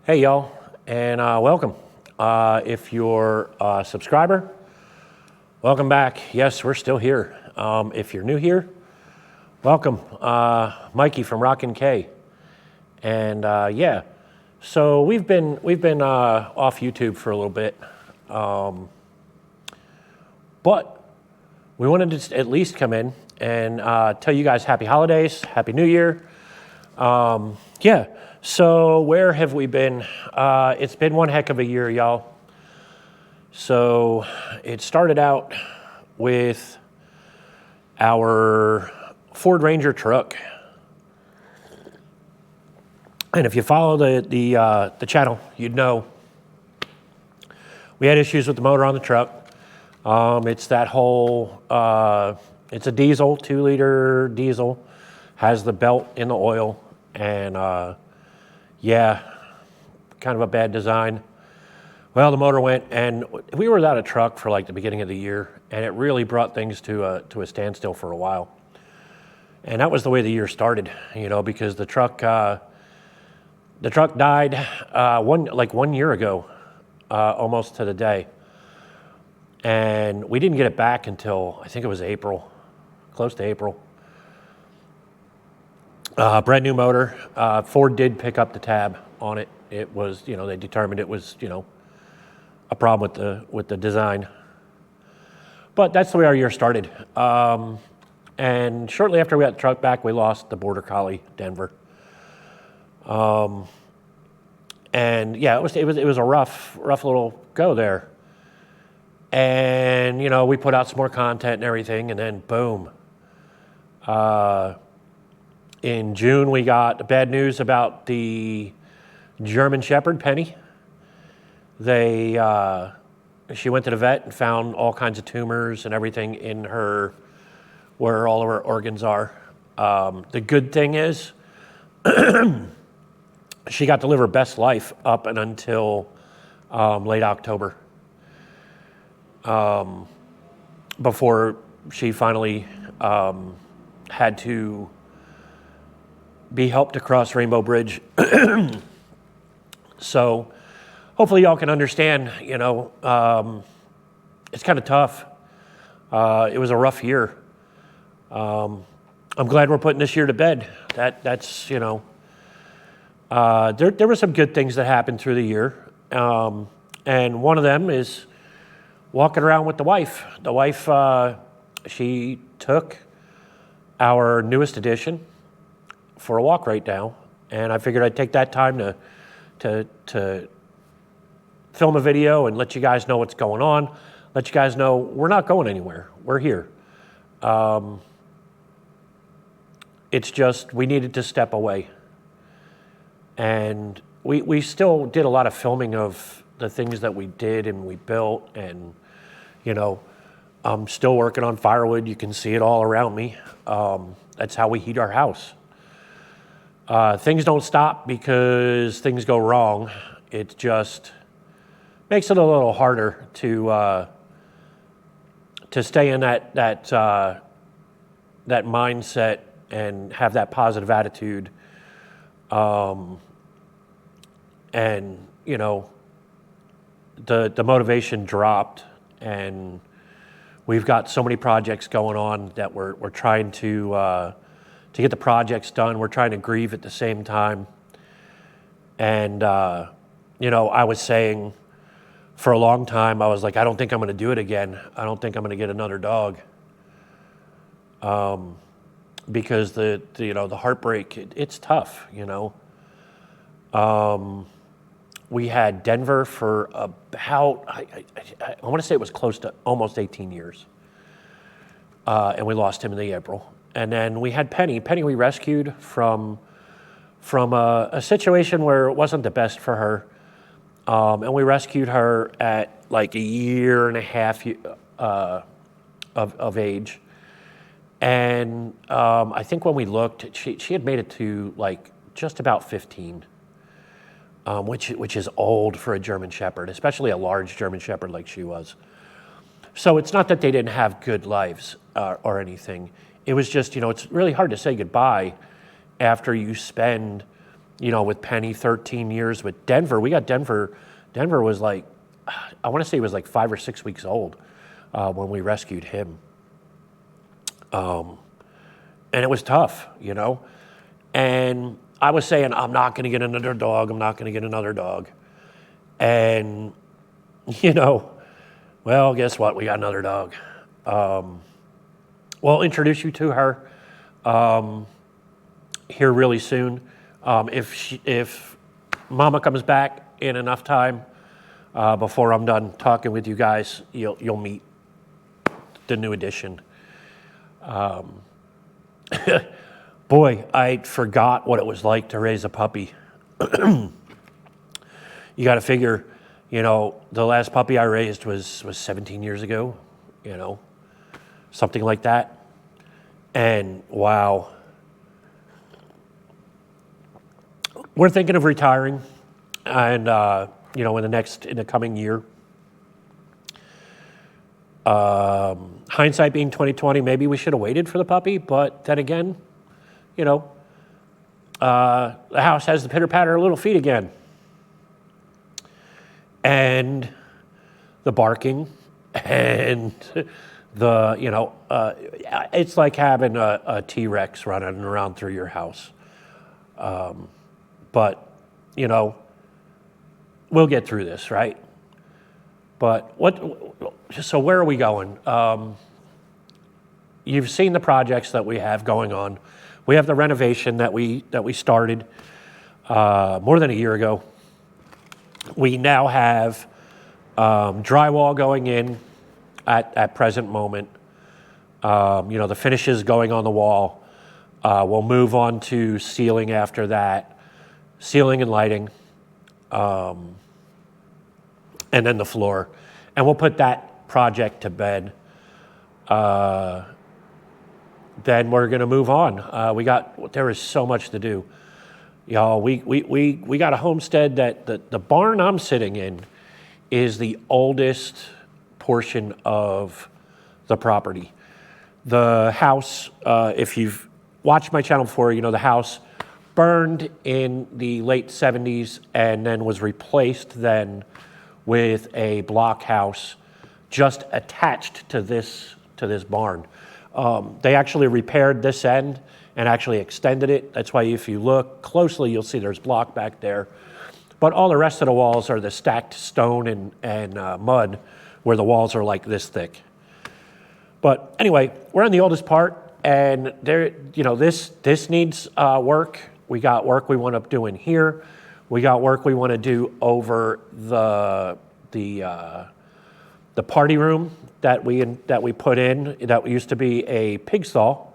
Hey y'all, and welcome. If you're a subscriber, welcome back. Yes, we're still here. If you're new here, welcome. Mikey from Rockin' K. And yeah, so we've been off YouTube for a little bit, but we wanted to at least come in and tell you guys happy holidays, happy New Year. Yeah. So where have we been? It's been one heck of a year, y'all. So it started out with our Ford Ranger truck. And if you follow the channel, you'd know we had issues with the motor on the truck. It's that whole, it's a diesel, 2-liter diesel, has the belt in the oil, and yeah, kind of a bad design. Well, the motor went, and we were without a truck for like the beginning of the year, and it really brought things to a standstill for a while. And that was the way the year started, you know, because the truck died one year ago, almost to the day, and we didn't get it back until I think it was April, close to April. Brand new motor. Ford did pick up the tab on it. It was, you know, they determined it was, you know, a problem with the design. But that's the way our year started. And shortly after we got the truck back, we lost the Border Collie, Denver. And yeah, it was a rough little go there. And you know, we put out some more content and everything, and then boom. In June, we got the bad news about the German Shepherd, Penny. She went to the vet and found all kinds of tumors and everything in her, where all of her organs are. The good thing is, she got to live her best life up and until late October, before she finally had to be helped across Rainbow Bridge. So hopefully y'all can understand, you know, it's kind of tough. It was a rough year. I'm glad we're putting this year to bed. That's, you know, there were some good things that happened through the year. And one of them is walking around with the wife. The wife, she took our newest edition for a walk right now, and I figured I'd take that time to film a video and let you guys know what's going on, let you guys know we're not going anywhere, we're here. It's just we needed to step away, and we still did a lot of filming of the things that we did and we built, and you know, I'm still working on firewood. You can see it all around me. That's how we heat our house. Things don't stop because things go wrong. It just makes it a little harder to stay in that mindset and have that positive attitude. And you know, the motivation dropped, and we've got so many projects going on that we're trying to get the projects done. We're trying to grieve at the same time. And, you know, I was saying for a long time, I was like, I don't think I'm going to do it again. I don't think I'm going to get another dog. Because the heartbreak, it's tough, you know. We had Denver for about, I want to say it was close to almost 18 years. And we lost him in the April. And then we had Penny. Penny we rescued from a situation where it wasn't the best for her. And we rescued her at like a year and a half of age. And I think when we looked, she had made it to like just about 15, which is old for a German Shepherd, especially a large German Shepherd like she was. So it's not that they didn't have good lives or anything. It was just, you know, it's really hard to say goodbye after you spend with Penny, 13 years. With Denver, we got Denver. Denver was like, I want to say he was like 5 or 6 weeks old when we rescued him. And it was tough, And I was saying, I'm not going to get another dog. I'm not going to get another dog. And, well, guess what? We got another dog. We'll introduce you to her here really soon. If Mama comes back in enough time before I'm done talking with you guys, you'll meet the new addition. Boy, I forgot what it was like to raise a puppy. You got to figure, the last puppy I raised was 17 years ago, something like that. And wow. We're thinking of retiring and, in the coming year. Hindsight being 2020, maybe we should have waited for the puppy, but then again, the house has the pitter-patter of little feet again. And the barking and it's like having a T-Rex running around through your house. But, we'll get through this, right? But so where are we going? You've seen the projects that we have going on. We have the renovation that we started more than a year ago. We now have drywall going in at present moment. The finishes going on the wall. We'll move on to ceiling after that, ceiling and lighting, and then the floor. And we'll put that project to bed. Then we're going to move on. There is so much to do. Y'all, we got a homestead that the barn I'm sitting in is the oldest portion of the property. The house, if you've watched my channel before, the house burned in the late 70s and then was replaced then with a block house just attached to this barn. They actually repaired this end and actually extended it. That's why if you look closely, you'll see there's block back there. But all the rest of the walls are the stacked stone and mud where the walls are like this thick. But anyway, we're on the oldest part, and this needs work. We got work we want to do in here. We got work we want to do over the party room that we put in that used to be a pig stall.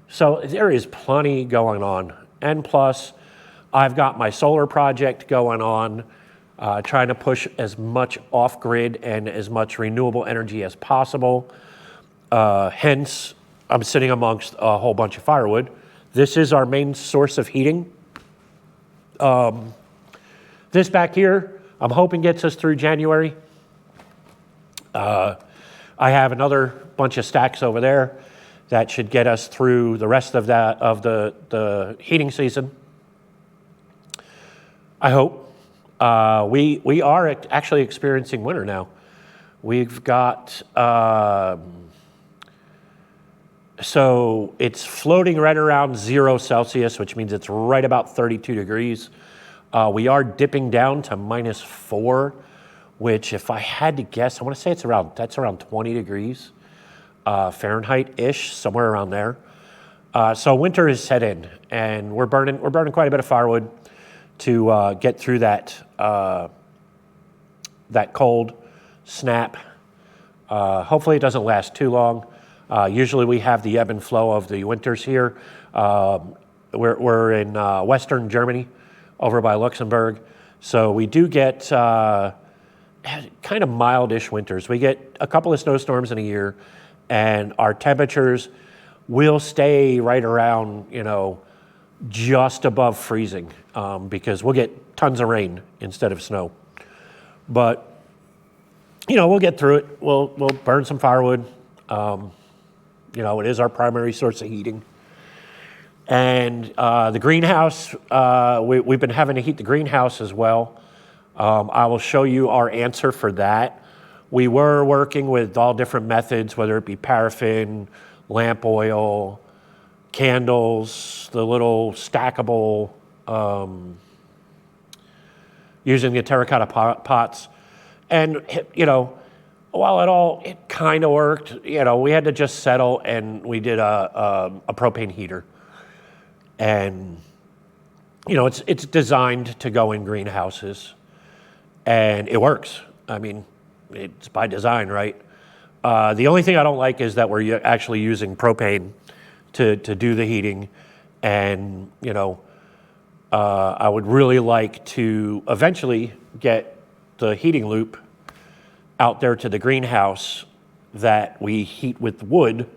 So there is plenty going on, and plus, I've got my solar project going on, trying to push as much off-grid and as much renewable energy as possible. Hence, I'm sitting amongst a whole bunch of firewood. This is our main source of heating. This back here, I'm hoping gets us through January. I have another bunch of stacks over there that should get us through the rest of the heating season. I hope. We are actually experiencing winter now. We've got, so it's floating right around 0 Celsius, which means it's right about 32 degrees. We are dipping down to -4, which if I had to guess, I want to say that's around 20 degrees Fahrenheit-ish, somewhere around there. So winter is set in, and we're burning quite a bit of firewood to get through that cold snap. Hopefully it doesn't last too long. Usually we have the ebb and flow of the winters here. We're in Western Germany, over by Luxembourg. So we do get kind of mildish winters. We get a couple of snowstorms in a year, and our temperatures will stay right around, just above freezing, because we'll get tons of rain instead of snow. But, we'll get through it. We'll burn some firewood. It is our primary source of heating. And the greenhouse, we've been having to heat the greenhouse as well. I will show you our answer for that. We were working with all different methods, whether it be paraffin, lamp oil, candles, the little stackable, using the terracotta pots. And, you know, while it kind of worked, you know, we had to just settle, and we did a propane heater. And, you know, it's designed to go in greenhouses, and it works. I mean, it's by design, right? The only thing I don't like is that we're actually using propane to do the heating. And, you know, I would really like to eventually get the heating loop out there to the greenhouse that we heat with wood,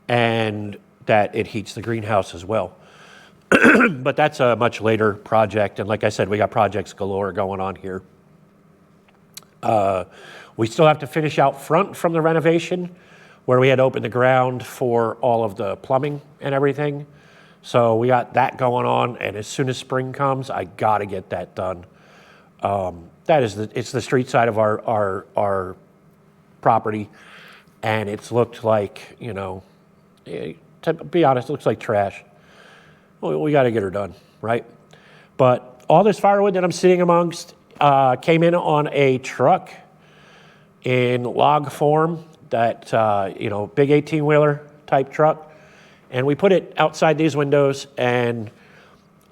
and that it heats the greenhouse as well. But that's a much later project. And like I said, we got projects galore going on here. We still have to finish out front from the renovation, where we had opened the ground for all of the plumbing and everything. So we got that going on, and as soon as spring comes, I got to get that done. It's the street side of our property, and it's looked like, you know, to be honest, it looks like trash. We got to get her done, right? But all this firewood that I'm sitting amongst came in on a truck in log form, that, you know, big 18-wheeler type truck. And we put it outside these windows, and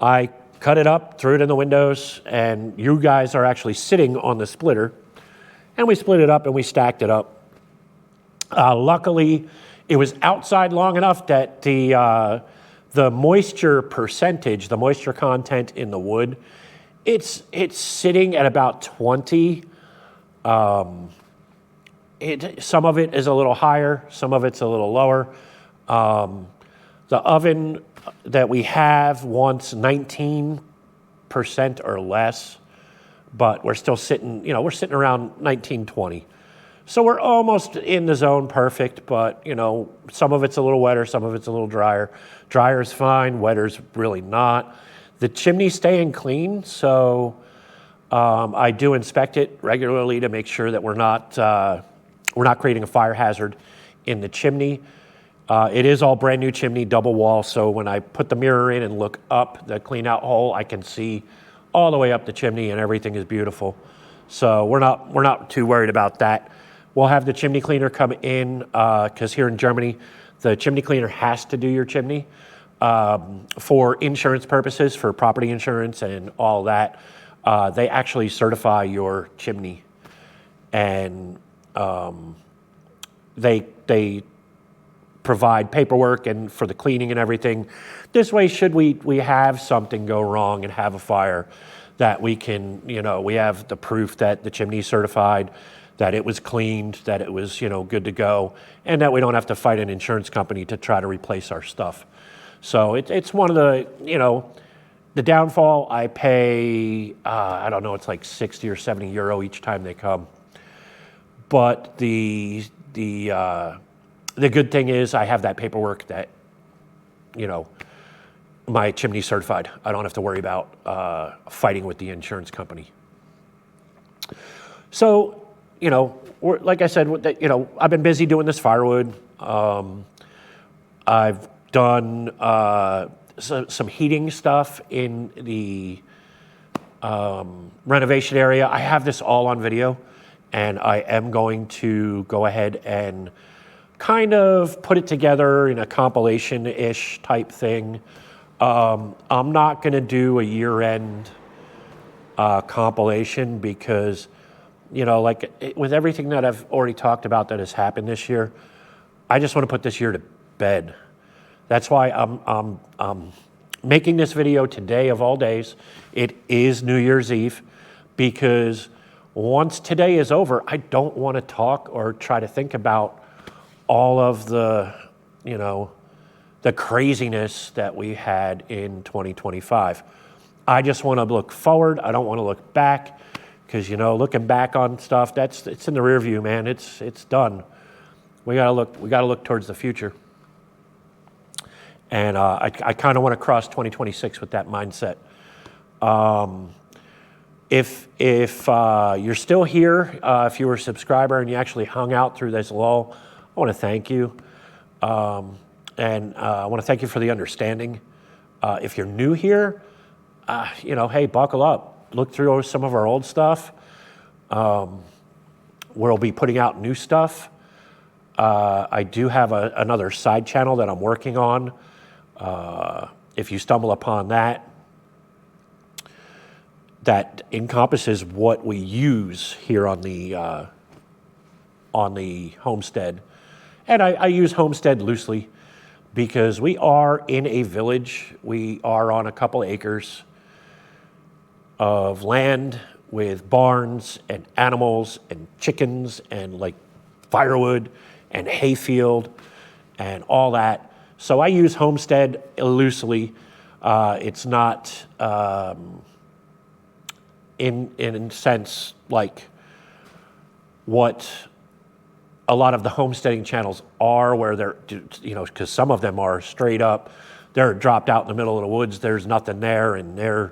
I cut it up, threw it in the windows, and you guys are actually sitting on the splitter. And we split it up and we stacked it up. Luckily, it was outside long enough that the moisture percentage, the moisture content in the wood, it's sitting at about 20. Some of it is a little higher, some of it's a little lower. The oven that we have wants 19% or less, but we're still sitting, you know, we're sitting around 19, 20. So we're almost in the zone perfect, but, you know, some of it's a little wetter, some of it's a little drier. Dryer's fine, wetter's really not. The chimney's staying clean, so I do inspect it regularly to make sure that we're not creating a fire hazard in the chimney. It is all brand new chimney, double wall, so when I put the mirror in and look up the clean out hole, I can see all the way up the chimney, and everything is beautiful. So we're not too worried about that. We'll have the chimney cleaner come in, because here in Germany, the chimney cleaner has to do your chimney for insurance purposes, for property insurance and all that. They actually certify your chimney, and they provide paperwork and for the cleaning and everything. This way, should we have something go wrong and have a fire, that we can, you know, we have the proof that the chimney's certified, that it was cleaned, that it was, you know, good to go, and that we don't have to fight an insurance company to try to replace our stuff. So it's one of the, you know, the downfall. I pay, I don't know, it's like 60 or 70 euro each time they come. But the good thing is I have that paperwork that, you know, my chimney's certified. I don't have to worry about fighting with the insurance company. So, you know, like I said, you know, I've been busy doing this firewood. I've done some heating stuff in the renovation area. I have this all on video, and I am going to go ahead and kind of put it together in a compilation-ish type thing. I'm not going to do a year-end compilation because, you know, like with everything that I've already talked about that has happened this year, I just want to put this year to bed. That's why I'm making this video today of all days. It is New Year's Eve, because once today is over, I don't want to talk or try to think about all of the, you know, the craziness that we had in 2025. I just want to look forward. I don't want to look back, because, you know, looking back on stuff, it's in the rear view, man. It's done. We gotta look towards the future. And I kind of want to cross 2026 with that mindset. If you're still here, if you were a subscriber and you actually hung out through this lull, I want to thank you. And I want to thank you for the understanding. If you're new here, hey, buckle up. Look through some of our old stuff. We'll be putting out new stuff. I do have another side channel that I'm working on. If you stumble upon that encompasses what we use here on the homestead. And I use homestead loosely because we are in a village. We are on a couple acres of land with barns and animals and chickens and like firewood and hayfield and all that. So I use homestead loosely. It's not in a sense like what a lot of the homesteading channels are, where they're, because some of them are straight up, they're dropped out in the middle of the woods, there's nothing there, and they're,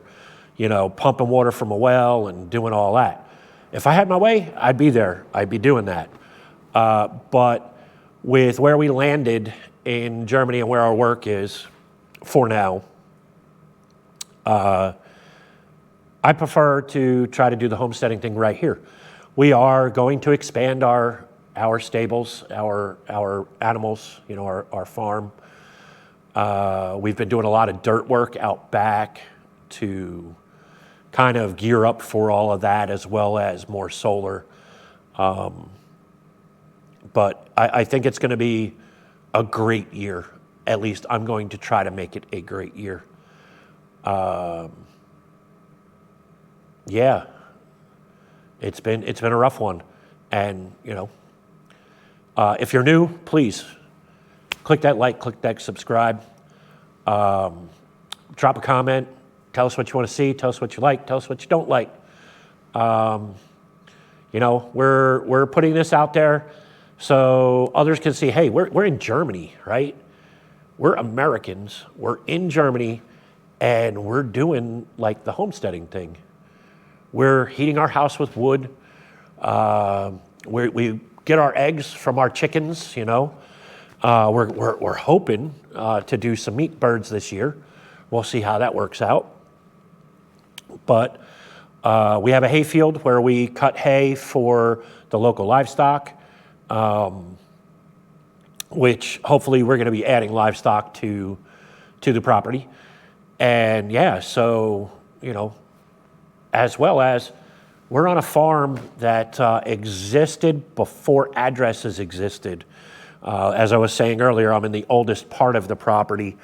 pumping water from a well and doing all that. If I had my way, I'd be there. I'd be doing that. But with where we landed in Germany and where our work is for now, I prefer to try to do the homesteading thing right here. We are going to expand our stables, our animals, our farm. We've been doing a lot of dirt work out back to kind of gear up for all of that, as well as more solar. But I think it's going to be a great year. At least I'm going to try to make it a great year. Yeah, it's been a rough one. And, if you're new, please click that like, click that subscribe, drop a comment, tell us what you want to see, tell us what you like, tell us what you don't like. We're putting this out there so others can see, hey, we're in Germany, right? We're Americans, we're in Germany, and we're doing like the homesteading thing. We're heating our house with wood. We get our eggs from our chickens, We're hoping to do some meat birds this year. We'll see how that works out. But we have a hayfield where we cut hay for the local livestock, which hopefully we're going to be adding livestock to the property. And yeah, so, as well as we're on a farm that existed before addresses existed. As I was saying earlier, I'm in the oldest part of the property,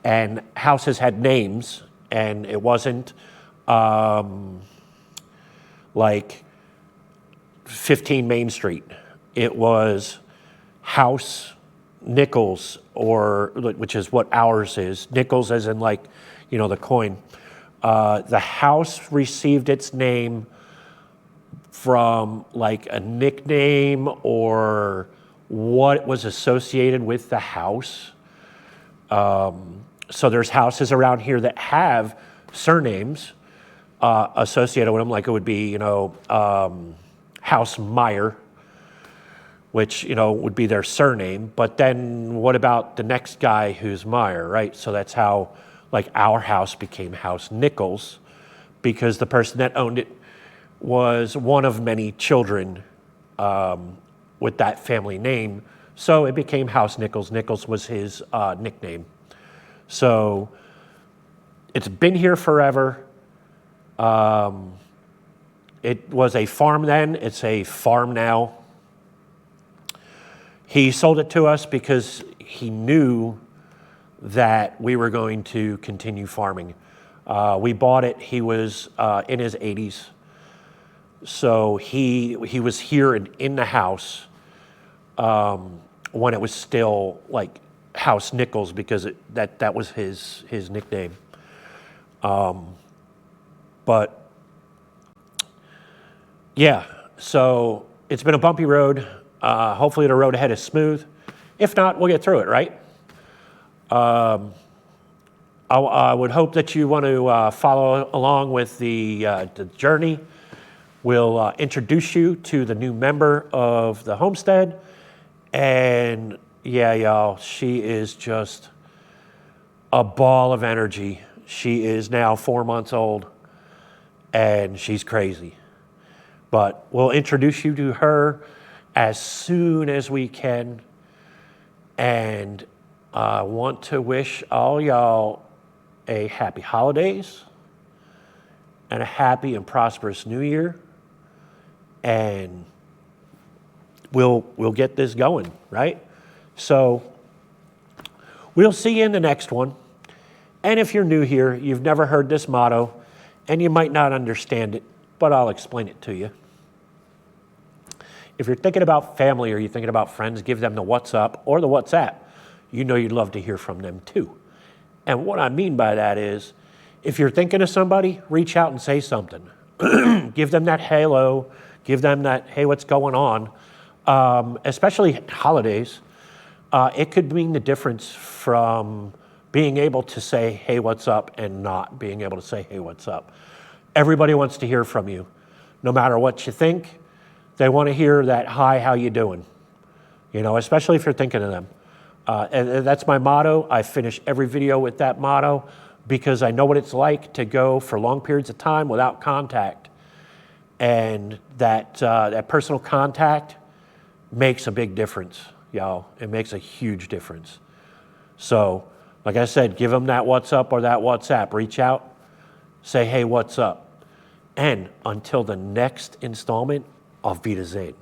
and houses had names, and it wasn't like 15 Main Street. It was House Nichols, which is what ours is. Nichols as in like, the coin. The house received its name from like a nickname or what was associated with the house. So there's houses around here that have surnames associated with them, like it would be, House Meyer, which, would be their surname. But then what about the next guy who's Meyer, right? So that's how, like, our house became House Nichols, because the person that owned it was one of many children with that family name. So it became House Nichols. Nichols was his nickname. So it's been here forever. It was a farm then. It's a farm now. He sold it to us because he knew that we were going to continue farming. We bought it. He was in his 80s. So he was here in the house when it was still like House Nichols, because that was his nickname. But yeah, so it's been a bumpy road. Hopefully the road ahead is smooth. If not, we'll get through it, right? I would hope that you want to follow along with the journey. We'll introduce you to the new member of the homestead. And yeah, y'all, she is just a ball of energy. She is now 4 months old, and she's crazy. But we'll introduce you to her as soon as we can. And I want to wish all y'all a happy holidays and a happy and prosperous new year. And we'll get this going, right? So we'll see you in the next one. And if you're new here, you've never heard this motto, and you might not understand it, but I'll explain it to you. If you're thinking about family or you're thinking about friends, give them the WhatsApp or the WhatsApp. You know you'd love to hear from them too. And what I mean by that is, if you're thinking of somebody, reach out and say something. Give them that hello, give them that, hey, what's going on? Especially holidays. It could mean the difference from being able to say, hey, what's up, and not being able to say, hey, what's up. Everybody wants to hear from you. No matter what you think, they want to hear that, hi, how you doing? You know, especially if you're thinking of them. And that's my motto. I finish every video with that motto because I know what it's like to go for long periods of time without contact. And that personal contact makes a big difference, y'all. It makes a huge difference. So, like I said, give them that WhatsApp or that WhatsApp. Reach out, say, hey, what's up? And until the next installment, auf Wiedersehen.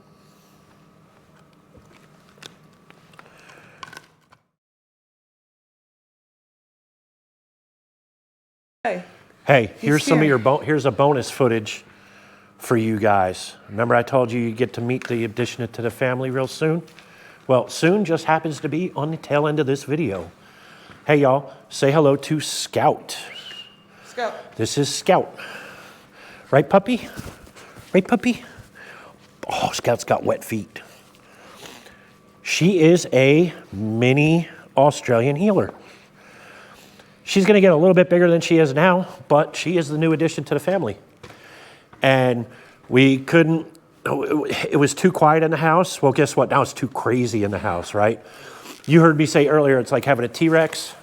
Hey, here's some of your here's a bonus footage for you guys. Remember I told you get to meet the addition to the family real soon? Well, soon just happens to be on the tail end of this video. Hey, y'all, say hello to Scout. Scout. This is Scout. Right, puppy? Right, puppy? Oh, Scout's got wet feet. She is a mini Australian healer. She's going to get a little bit bigger than she is now, but she is the new addition to the family. And we couldn't, it was too quiet in the house. Well, guess what? Now it's too crazy in the house, right? You heard me say earlier, it's like having a T-Rex.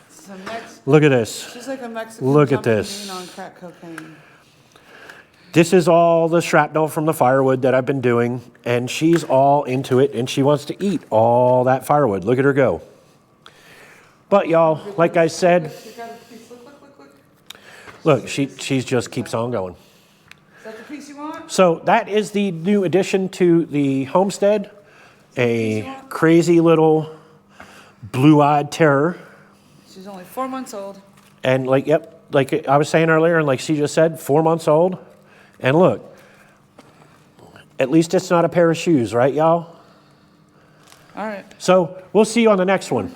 Look at this. She's like a Mexican Look at this. on crack cocaine. This is all the shrapnel from the firewood that I've been doing, and she's all into it, and she wants to eat all that firewood. Look at her go. But y'all, like I said, look, she just keeps on going. Is that the piece you want? So that is the new addition to the homestead, a crazy little blue-eyed terror. She's only 4 months old. And like, yep, like I was saying earlier, and like she just said, 4 months old. And look, at least it's not a pair of shoes, right, y'all? All right. So we'll see you on the next one.